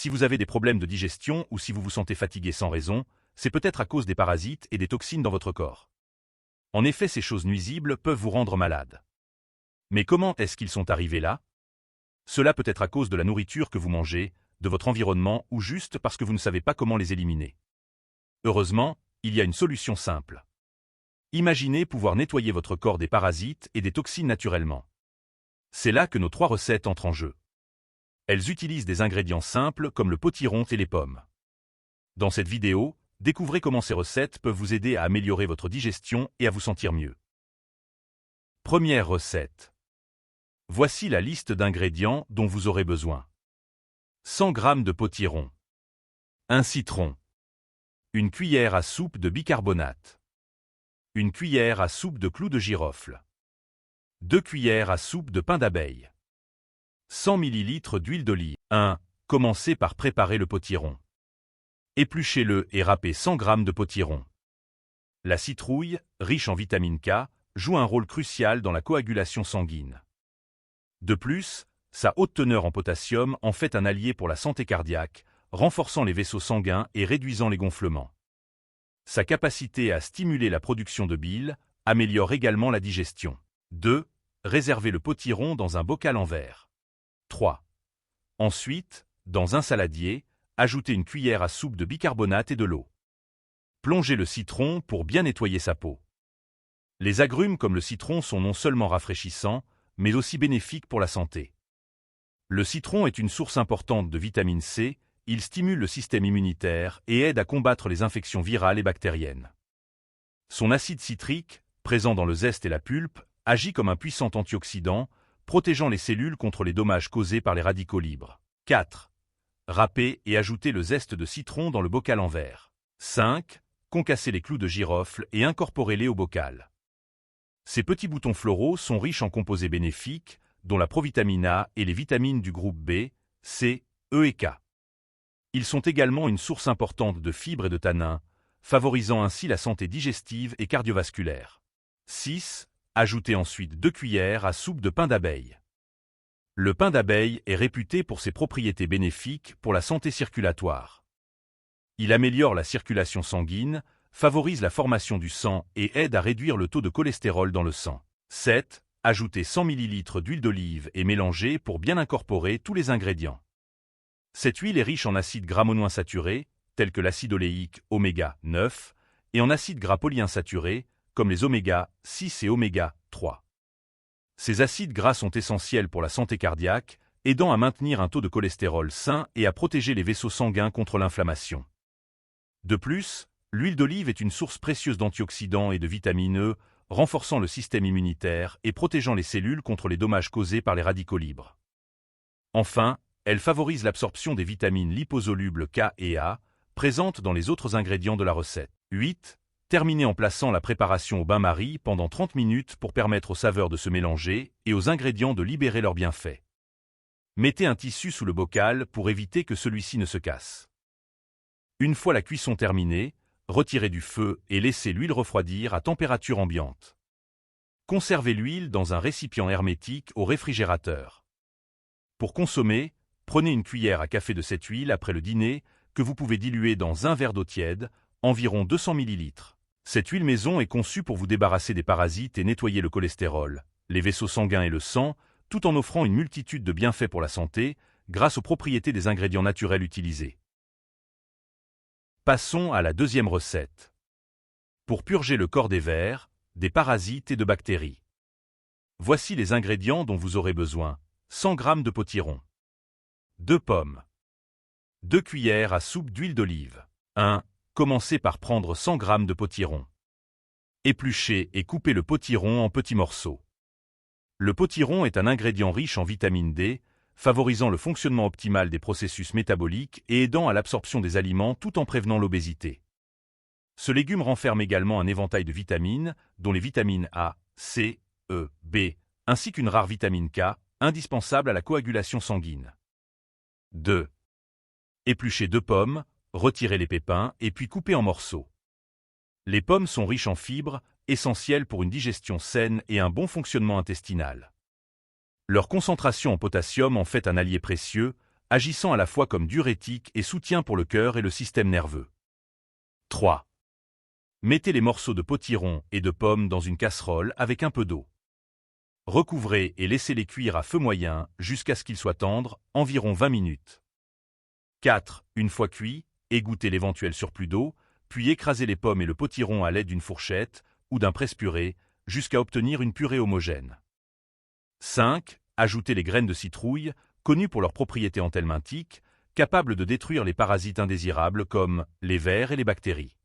Si vous avez des problèmes de digestion ou si vous vous sentez fatigué sans raison, c'est peut-être à cause des parasites et des toxines dans votre corps. En effet, ces choses nuisibles peuvent vous rendre malade. Mais comment est-ce qu'ils sont arrivés là? Cela peut être à cause de la nourriture que vous mangez, de votre environnement ou juste parce que vous ne savez pas comment les éliminer. Heureusement, il y a une solution simple. Imaginez pouvoir nettoyer votre corps des parasites et des toxines naturellement. C'est là que nos 3 recettes entrent en jeu. Elles utilisent des ingrédients simples comme le potiron et les pommes. Dans cette vidéo, découvrez comment ces recettes peuvent vous aider à améliorer votre digestion et à vous sentir mieux. Première recette. Voici la liste d'ingrédients dont vous aurez besoin. 100 g de potiron. Un citron. Une cuillère à soupe de bicarbonate. Une cuillère à soupe de clous de girofle. 2 cuillères à soupe de pain d'abeille. 100 ml d'huile d'olive. 1. Commencez par préparer le potiron. Épluchez-le et râpez 100 g de potiron. La citrouille, riche en vitamine K, joue un rôle crucial dans la coagulation sanguine. De plus, sa haute teneur en potassium en fait un allié pour la santé cardiaque, renforçant les vaisseaux sanguins et réduisant les gonflements. Sa capacité à stimuler la production de bile améliore également la digestion. 2. Réservez le potiron dans un bocal en verre. 3. Ensuite, dans un saladier, ajoutez une cuillère à soupe de bicarbonate et de l'eau. Plongez le citron pour bien nettoyer sa peau. Les agrumes comme le citron sont non seulement rafraîchissants, mais aussi bénéfiques pour la santé. Le citron est une source importante de vitamine C, il stimule le système immunitaire et aide à combattre les infections virales et bactériennes. Son acide citrique, présent dans le zeste et la pulpe, agit comme un puissant antioxydant, protégeant les cellules contre les dommages causés par les radicaux libres. 4. Râpez et ajoutez le zeste de citron dans le bocal en verre. 5. Concassez les clous de girofle et incorporez-les au bocal. Ces petits boutons floraux sont riches en composés bénéfiques, dont la provitamine A et les vitamines du groupe B, C, E et K. Ils sont également une source importante de fibres et de tannins, favorisant ainsi la santé digestive et cardiovasculaire. 6. Ajoutez ensuite 2 cuillères à soupe de pain d'abeille. Le pain d'abeille est réputé pour ses propriétés bénéfiques pour la santé circulatoire. Il améliore la circulation sanguine, favorise la formation du sang et aide à réduire le taux de cholestérol dans le sang. 7. Ajoutez 100 ml d'huile d'olive et mélangez pour bien incorporer tous les ingrédients. Cette huile est riche en acides gras monoinsaturés, tels que l'acide oléique oméga 9, et en acides gras polyinsaturés, comme les oméga 6 et oméga 3. Ces acides gras sont essentiels pour la santé cardiaque, aidant à maintenir un taux de cholestérol sain et à protéger les vaisseaux sanguins contre l'inflammation. De plus, l'huile d'olive est une source précieuse d'antioxydants et de vitamine E, renforçant le système immunitaire et protégeant les cellules contre les dommages causés par les radicaux libres. Enfin, elle favorise l'absorption des vitamines liposolubles K et A, présentes dans les autres ingrédients de la recette. 8. Terminez en plaçant la préparation au bain-marie pendant 30 minutes pour permettre aux saveurs de se mélanger et aux ingrédients de libérer leurs bienfaits. Mettez un tissu sous le bocal pour éviter que celui-ci ne se casse. Une fois la cuisson terminée, retirez du feu et laissez l'huile refroidir à température ambiante. Conservez l'huile dans un récipient hermétique au réfrigérateur. Pour consommer, prenez une cuillère à café de cette huile après le dîner que vous pouvez diluer dans un verre d'eau tiède, environ 200 ml. Cette huile maison est conçue pour vous débarrasser des parasites et nettoyer le cholestérol, les vaisseaux sanguins et le sang, tout en offrant une multitude de bienfaits pour la santé, grâce aux propriétés des ingrédients naturels utilisés. Passons à la deuxième recette. Pour purger le corps des vers, des parasites et de bactéries. Voici les ingrédients dont vous aurez besoin. 100 g de potiron. 2 pommes. 2 cuillères à soupe d'huile d'olive. 1. Commencez par prendre 100 g de potiron. Épluchez et coupez le potiron en petits morceaux. Le potiron est un ingrédient riche en vitamine D, favorisant le fonctionnement optimal des processus métaboliques et aidant à l'absorption des aliments tout en prévenant l'obésité. Ce légume renferme également un éventail de vitamines, dont les vitamines A, C, E, B, ainsi qu'une rare vitamine K, indispensable à la coagulation sanguine. 2. Épluchez 2 pommes, retirez les pépins et puis coupez en morceaux. Les pommes sont riches en fibres, essentielles pour une digestion saine et un bon fonctionnement intestinal. Leur concentration en potassium en fait un allié précieux, agissant à la fois comme diurétique et soutien pour le cœur et le système nerveux. 3. Mettez les morceaux de potiron et de pommes dans une casserole avec un peu d'eau. Recouvrez et laissez-les cuire à feu moyen jusqu'à ce qu'ils soient tendres, environ 20 minutes. 4. Une fois cuits, égouttez l'éventuel surplus d'eau, puis écrasez les pommes et le potiron à l'aide d'une fourchette ou d'un presse-purée jusqu'à obtenir une purée homogène. 5. Ajoutez les graines de citrouille, connues pour leurs propriétés anthelmintiques, capables de détruire les parasites indésirables comme les vers et les bactéries.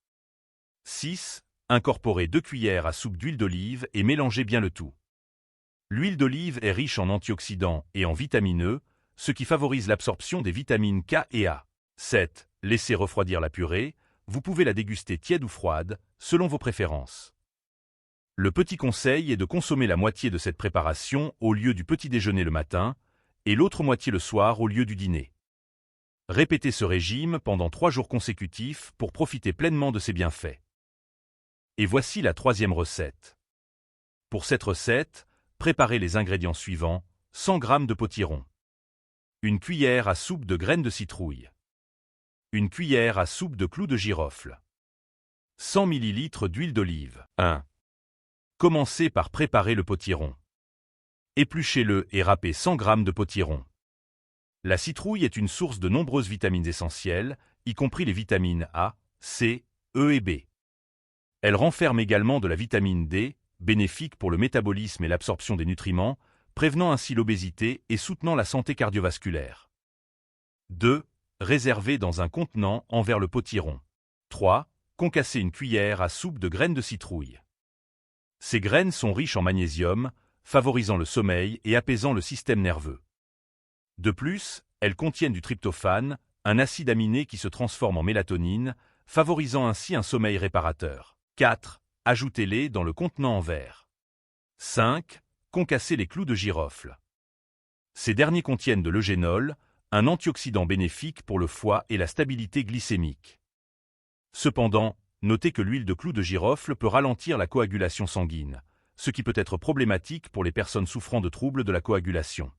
6. Incorporez 2 cuillères à soupe d'huile d'olive et mélangez bien le tout. L'huile d'olive est riche en antioxydants et en vitamine E, ce qui favorise l'absorption des vitamines K et A. 7. Laissez refroidir la purée, vous pouvez la déguster tiède ou froide, selon vos préférences. Le petit conseil est de consommer la moitié de cette préparation au lieu du petit déjeuner le matin, et l'autre moitié le soir au lieu du dîner. Répétez ce régime pendant 3 jours consécutifs pour profiter pleinement de ses bienfaits. Et voici la 3e recette. Pour cette recette, préparez les ingrédients suivants: 100 g de potiron, une cuillère à soupe de graines de citrouille, une cuillère à soupe de clous de girofle, 100 ml d'huile d'olive. 1. Commencez par préparer le potiron. Épluchez-le et râpez 100 g de potiron. La citrouille est une source de nombreuses vitamines essentielles, y compris les vitamines A, C, E et B. Elle renferme également de la vitamine D, bénéfique pour le métabolisme et l'absorption des nutriments, prévenant ainsi l'obésité et soutenant la santé cardiovasculaire. 2. Réservez dans un contenant envers le potiron. 3. Concassez une cuillère à soupe de graines de citrouille. Ces graines sont riches en magnésium, favorisant le sommeil et apaisant le système nerveux. De plus, elles contiennent du tryptophane, un acide aminé qui se transforme en mélatonine, favorisant ainsi un sommeil réparateur. 4. Ajoutez-les dans le contenant en verre. 5. Concassez les clous de girofle. Ces derniers contiennent de l'eugénol, un antioxydant bénéfique pour le foie et la stabilité glycémique. Cependant, notez que l'huile de clous de girofle peut ralentir la coagulation sanguine, ce qui peut être problématique pour les personnes souffrant de troubles de la coagulation.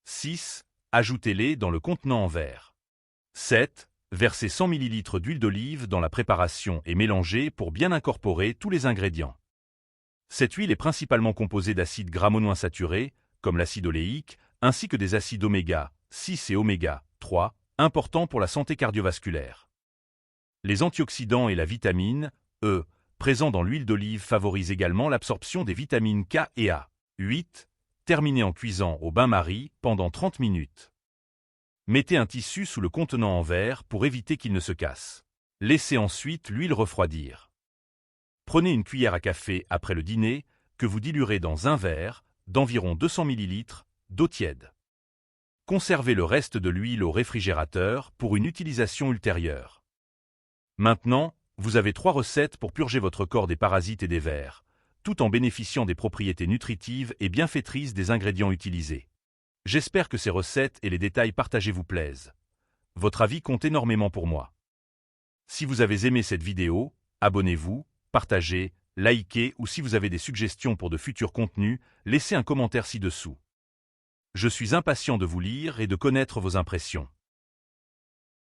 6. Ajoutez-les dans le contenant en verre. 7. Versez 100 ml d'huile d'olive dans la préparation et mélangez pour bien incorporer tous les ingrédients. Cette huile est principalement composée d'acides gras monoinsaturés, comme l'acide oléique, ainsi que des acides oméga 6 et oméga 3, importants pour la santé cardiovasculaire. Les antioxydants et la vitamine E, présents dans l'huile d'olive, favorisent également l'absorption des vitamines K et A. 8. Terminez en cuisant au bain-marie pendant 30 minutes. Mettez un tissu sous le contenant en verre pour éviter qu'il ne se casse. Laissez ensuite l'huile refroidir. Prenez une cuillère à café après le dîner que vous diluerez dans un verre d'environ 200 ml d'eau tiède. Conservez le reste de l'huile au réfrigérateur pour une utilisation ultérieure. Maintenant, vous avez 3 recettes pour purger votre corps des parasites et des vers, tout en bénéficiant des propriétés nutritives et bienfaitrices des ingrédients utilisés. J'espère que ces recettes et les détails partagés vous plaisent. Votre avis compte énormément pour moi. Si vous avez aimé cette vidéo, abonnez-vous, partagez, likez ou si vous avez des suggestions pour de futurs contenus, laissez un commentaire ci-dessous. Je suis impatient de vous lire et de connaître vos impressions.